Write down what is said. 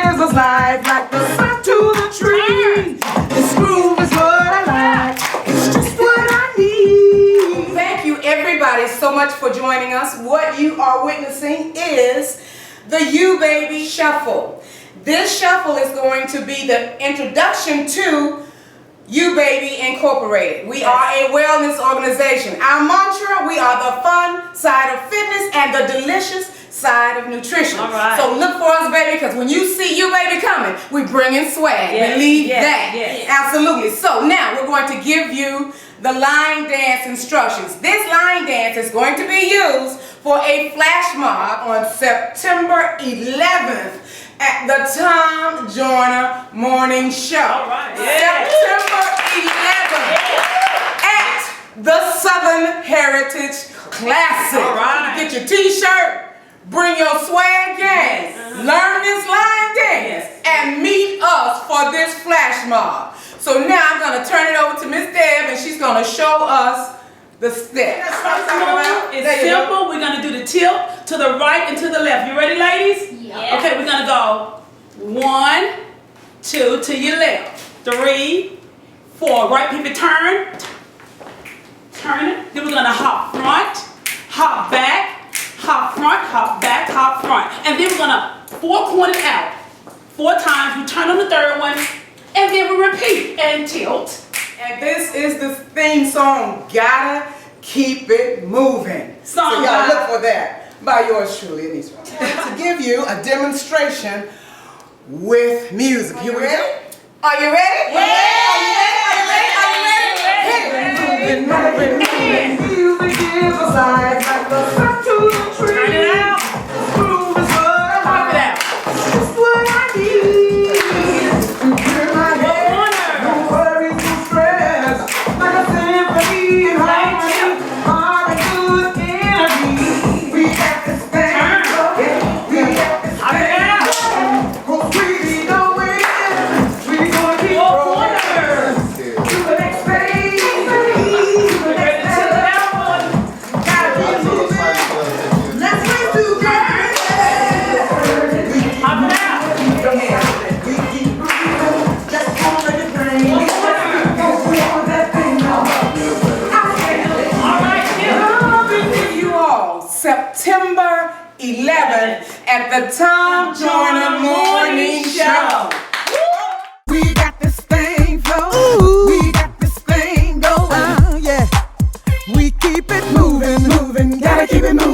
gives us life like the sun to the trees. This groove is what I like. It's just what I need. Thank you everybody so much for joining us. What you are witnessing is the You Baby Shuffle. This shuffle is going to be the introduction to You Baby Incorporated. We are a wellness organization. Our mantra, we are the fun side of fitness and the delicious side of nutrition. All right. So look for us, baby, because when you see You Baby coming, we bring in swag. Yes, Believe yes, that. yes. Absolutely. So now we're going to give you the line dance instructions. This line dance is going to be used for a flash mob on September 11th at the Tom Joyner Morning Show. All right. Yeah. September 11th at the Southern Heritage Classic. All right. Get your t-shirt, bring your swag gang, learn this line dance, and meet us for this flash mob. So now I'm going to turn it over to Miss Deb, and she's going to show us the steps. It's simple. We're going to do the tilt to the right and to the left. You ready, ladies? Yeah. Okay, we're going to go 1, 2 to your left, 3, 4. Right, people turn. Turn it. Then we're going to hop front, hop back, hop front, hop back, hop front. And then we're going to 4 corners out. 4 times. We turn on the third one. And then we repeat and tilt. And this is the theme song, Gotta Keep It Moving. Song So y'all by- look for that by yours truly, Anise. To give you a demonstration with music. You ready? Are you ready? Yeah. Are you ready? Are you ready? Moving, moving, moving. Music gives us life like the sun to the trees. Turn it out. This groove is what I Pop it like. out. It's just what I need. To clear my head. No worries, no stress. Like a symphony in harmony. All the good energy. We got this thing going. We got this Pop it thing out. going. 'Cause we know it. We gonna keep 4 rolling. corners. To the next phase. To the Ready next to phase. that one. Gotta keep moving. Let's race together. Pop it out. We keep moving. Just wanna get brain. Don't want that thing no more. All right, Coming to you all September 11th at the Tom Joyner Morning Show. We got this thing flowing. We got this thing going. Yeah. We keep it moving, moving. Gotta keep it moving.